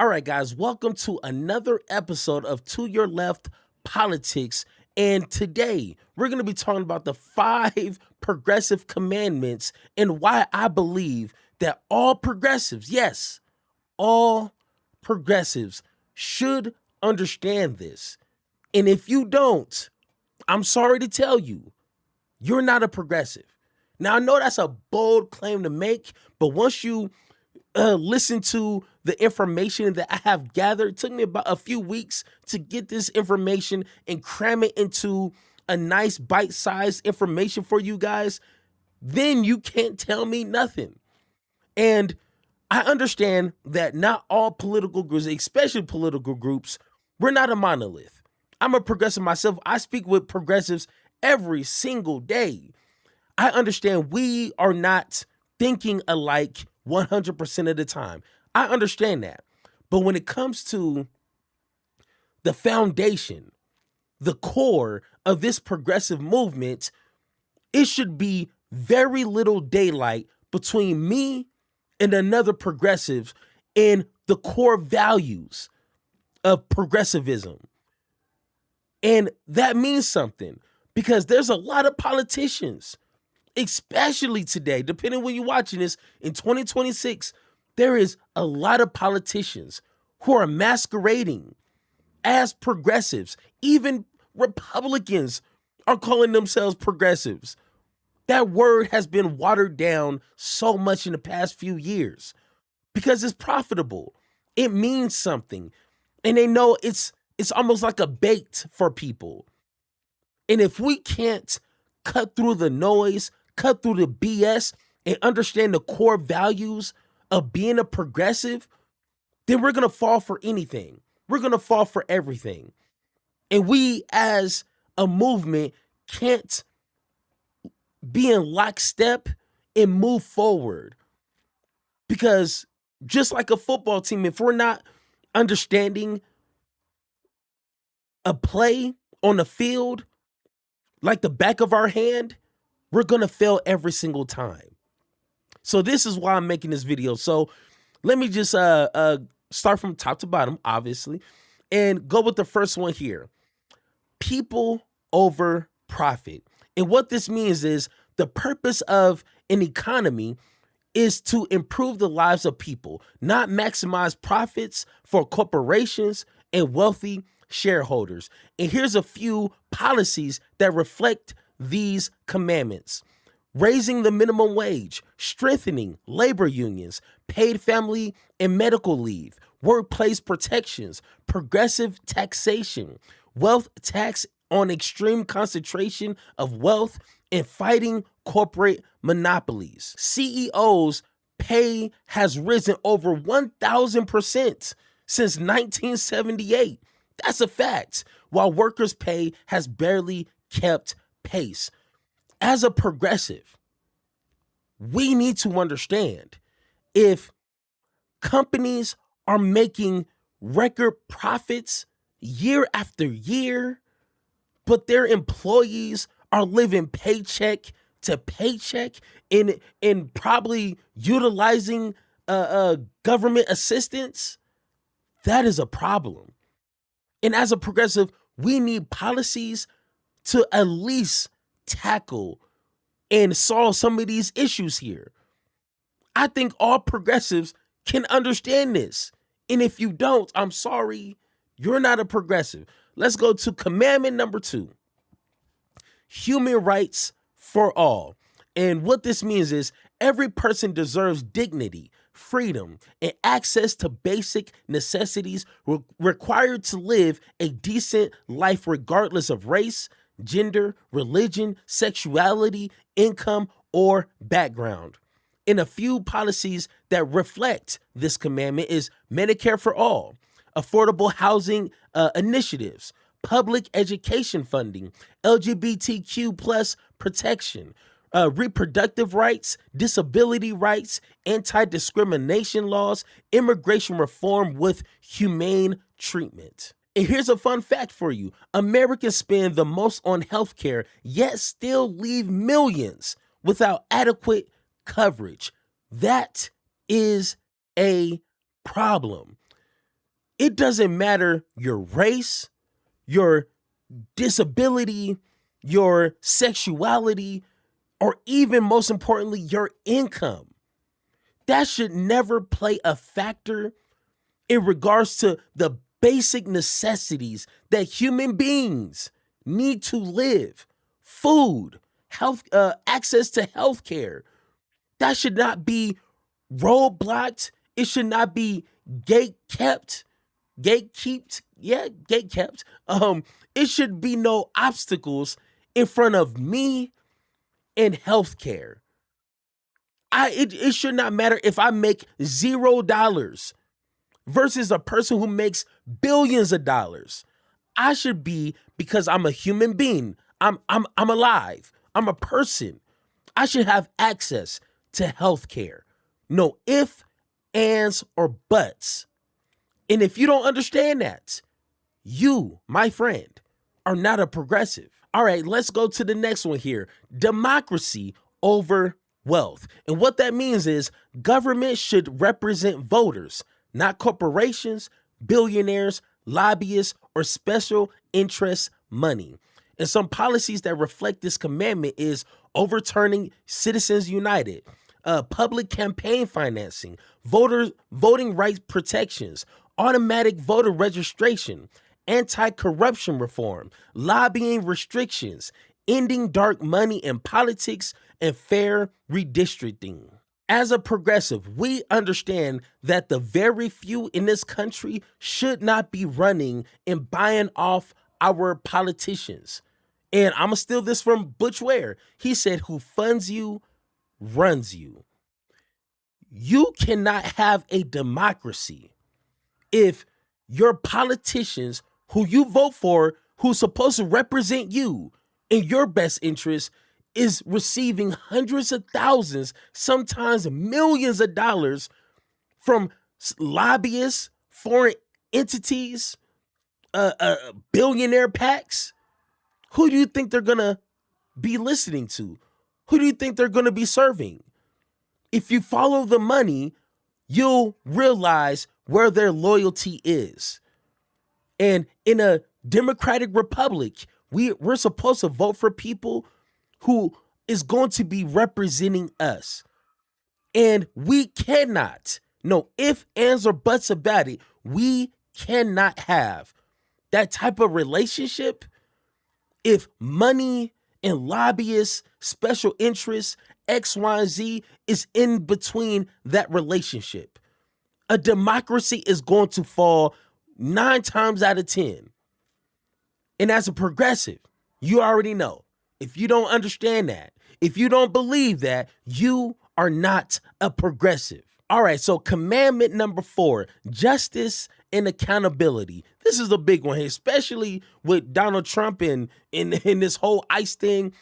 All right, guys, welcome to another episode of To Your Left Politics. And today we're going to be talking about the five progressive commandments and why I believe that all progressives, yes, all progressives should understand this. And if you don't, I'm sorry to tell you, you're not a progressive. Now, I know that's a bold claim to make, but once you listen to the information that I have gathered. It took me about a few weeks to get this information and cram it into a nice bite-sized information for you guys. Then you can't tell me nothing. And I understand that not all political groups, especially political groups, we're not a monolith. I'm a progressive myself. I speak with progressives every single day. I understand we are not thinking alike 100% of the time. I understand that. But when it comes to the foundation, the core of this progressive movement, it should be very little daylight between me and another progressive in the core values of progressivism. And that means something because there's a lot of politicians, especially today, depending when you're watching this, in 2026, there is a lot of politicians who are masquerading as progressives. Even Republicans are calling themselves progressives. That word has been watered down so much in the past few years because it's profitable. It means something. And they know it's almost like a bait for people. And if we can't cut through the noise, cut through the BS, and understand the core values of being a progressive, then we're going to fall for anything. We're going to fall for everything. And we as a movement can't be in lockstep and move forward. Because just like a football team, if we're not understanding a play on the field like the back of our hand, we're going to fail every single time. So this is why I'm making this video. So let me just start from top to bottom, obviously, and go with the first one here. People over profit. And what this means is the purpose of an economy is to improve the lives of people, not maximize profits for corporations and wealthy shareholders. And here's a few policies that reflect these commandments. Raising the minimum wage, strengthening labor unions, paid family and medical leave, workplace protections, progressive taxation, wealth tax on extreme concentration of wealth, and fighting corporate monopolies. CEOs' pay has risen over 1,000% since 1978. That's a fact, while workers' pay has barely kept pace. As a progressive, we need to understand if companies are making record profits year after year, but their employees are living paycheck to paycheck and probably utilizing government assistance, that is a problem. And as a progressive, we need policies to at least tackle and solve some of these issues here. I think all progressives can understand this. And if you don't, I'm sorry, you're not a progressive. Let's go to commandment number 2. Human rights for all. And what this means is every person deserves dignity, freedom, and access to basic necessities required to live a decent life regardless of race, gender, religion, sexuality, income, or background. And a few policies that reflect this commandment is Medicare for all, affordable housing initiatives, public education funding, LGBTQ plus protection, reproductive rights, disability rights, anti-discrimination laws, immigration reform with humane treatment. And here's a fun fact for you. Americans spend the most on healthcare, yet still leave millions without adequate coverage. That is a problem. It doesn't matter your race, your disability, your sexuality, or even most importantly, your income. That should never play a factor in regards to the basic necessities that human beings need to live. Food, health, access to health care. That should not be roadblocked. It should not be gatekept. Gatekept. It should be no obstacles in front of me in healthcare. It should not matter if I make $0 versus a person who makes billions of dollars. I should be, because I'm a human being. I'm alive. I'm a person. I should have access to healthcare. No ifs, ands, or buts. And if you don't understand that, you, my friend, are not a progressive. All right, let's go to the next one here. Democracy over wealth. And what that means is government should represent voters, not corporations, billionaires, lobbyists, or special interest money. And some policies that reflect this commandment is overturning Citizens United, public campaign financing, voting rights protections, automatic voter registration, anti-corruption reform, lobbying restrictions, ending dark money in politics, and fair redistricting. As a progressive, we understand that the very few in this country should not be running and buying off our politicians. And I'm going to steal this from Butch Ware. He said, who funds you, runs you. You cannot have a democracy if your politicians who you vote for, who's supposed to represent you in your best interest, is receiving hundreds of thousands, sometimes millions of dollars from lobbyists, foreign entities, billionaire PACs. Who do you think they're going to be listening to? Who do you think they're going to be serving? If you follow the money, you'll realize where their loyalty is. And in a democratic republic, we're supposed to vote for people who is going to be representing us. And we cannot, no ifs, ands, or buts about it, we cannot have that type of relationship if money and lobbyists, special interests, X, Y, and Z is in between that relationship. A democracy is going to fall 9 times out of 10. And as a progressive, you already know. If you don't understand that, if you don't believe that, you are not a progressive. All right, so commandment number 4, justice and accountability. This is a big one here, especially with Donald Trump and in this whole ICE thing.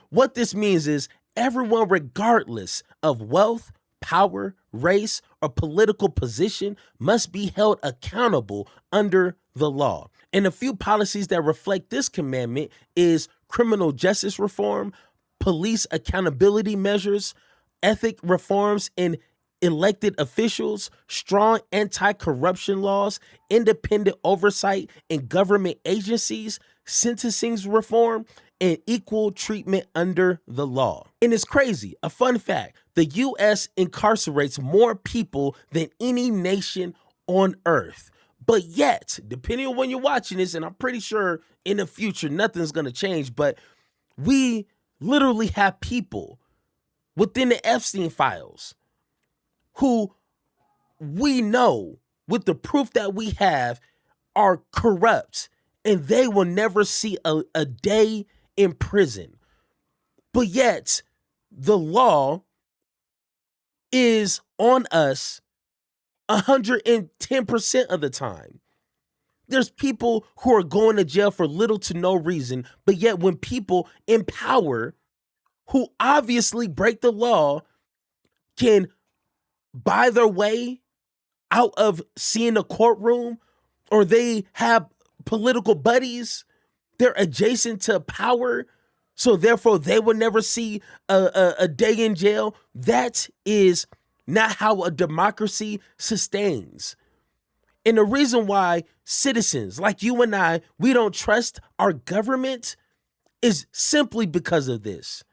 What this means is everyone, regardless of wealth, power, race, or political position, must be held accountable under the law. And a few policies that reflect this commandment is criminal justice reform, police accountability measures, ethic reforms in elected officials, strong anti-corruption laws, independent oversight in government agencies, sentencing reform, and equal treatment under the law. And it's crazy. A fun fact, the U.S. incarcerates more people than any nation on earth. But yet, depending on when you're watching this, and I'm pretty sure in the future nothing's going to change, but we literally have people within the Epstein files who we know with the proof that we have are corrupt, and they will never see a day in prison. But yet, the law is on us 110% of the time. There's people who are going to jail for little to no reason, but yet when people in power who obviously break the law can buy their way out of seeing a courtroom, or they have political buddies, they're adjacent to power, so therefore they will never see a day in jail. That is not how a democracy sustains. And the reason why citizens like you and I, we don't trust our government is simply because of this.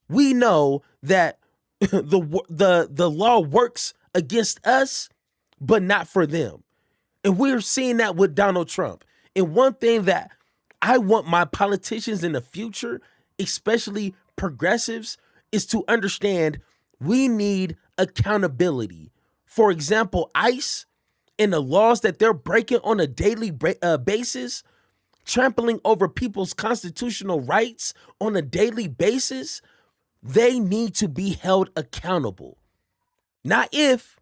We know that the law works against us, but not for them. And we're seeing that with Donald Trump. And one thing that I want my politicians in the future, especially progressives, is to understand we need accountability. For example, ICE and the laws that they're breaking on a daily basis, trampling over people's constitutional rights on a daily basis, they need to be held accountable. Not if,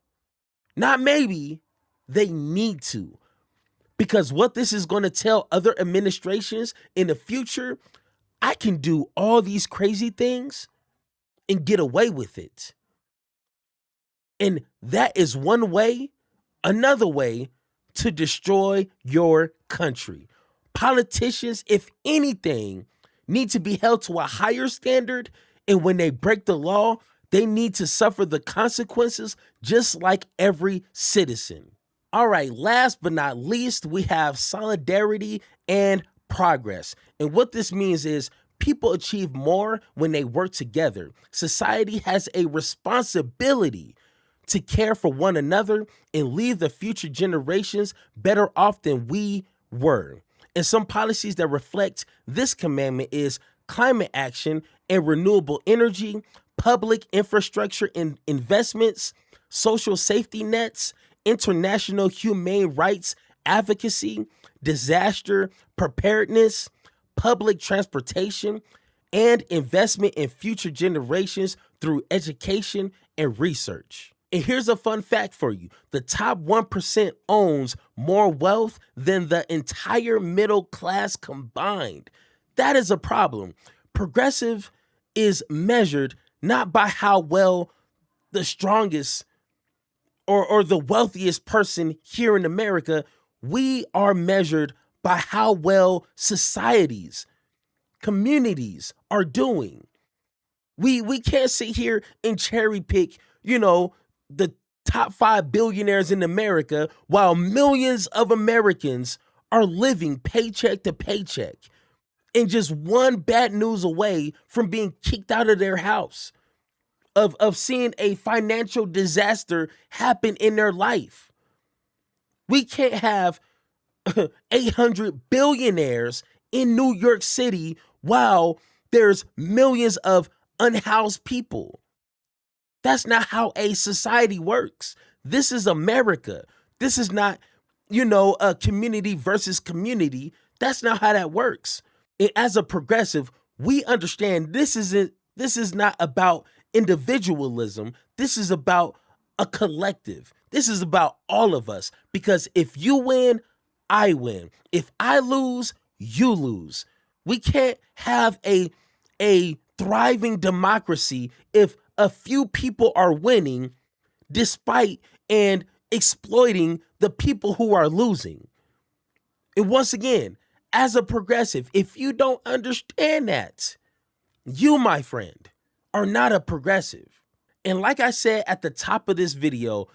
not maybe, they need to. Because what this is going to tell other administrations in the future, I can do all these crazy things and get away with it. And that is one way. Another way to destroy your country. Politicians, if anything, need to be held to a higher standard. And when they break the law, they need to suffer the consequences just like every citizen. All right, last but not least, we have solidarity and progress. And what this means is people achieve more when they work together. Society has a responsibility to care for one another and leave the future generations better off than we were. And some policies that reflect this commandment is climate action and renewable energy, public infrastructure and investments, social safety nets, international humane rights advocacy, disaster preparedness, public transportation, and investment in future generations through education and research. And here's a fun fact for you. The top 1% owns more wealth than the entire middle class combined. That is a problem. Progressive is measured not by how well the strongest or the wealthiest person here in America. We are measured by how well societies, communities are doing. We can't sit here and cherry pick, the top 5 billionaires in America while millions of Americans are living paycheck to paycheck and just one bad news away from being kicked out of their house, of seeing a financial disaster happen in their life. We can't have 800 billionaires in New York City while there's millions of unhoused people. That's not how a society works. This is America. This is not, a community versus community. That's not how that works. And as a progressive, we understand this is not about individualism. This is about a collective. This is about all of us. Because if you win, I win. If I lose, you lose. We can't have a thriving democracy if a few people are winning despite and exploiting the people who are losing. And once again, as a progressive, if you don't understand that, you, my friend, are not a progressive. And like I said at the top of this video,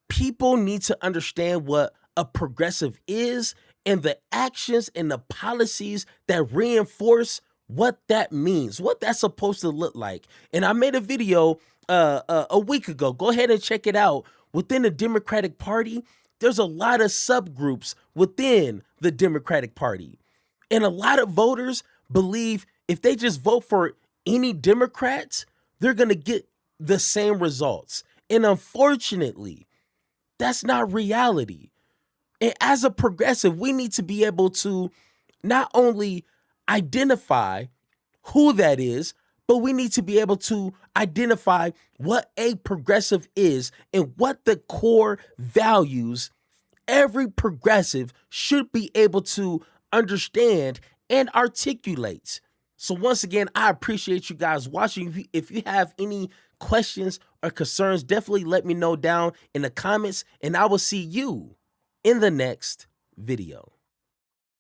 people need to understand what a progressive is and the actions and the policies that reinforce what that means, what that's supposed to look like. And I made a video a week ago. Go ahead and check it out. Within the Democratic Party, there's a lot of subgroups within the Democratic Party. And a lot of voters believe if they just vote for any Democrats, they're going to get the same results. And unfortunately, that's not reality. And as a progressive, we need to be able to not only identify who that is, but we need to be able to identify what a progressive is and what the core values every progressive should be able to understand and articulate. So once again, I appreciate you guys watching. If you have any questions or concerns, definitely let me know down in the comments, and I will see you in the next video.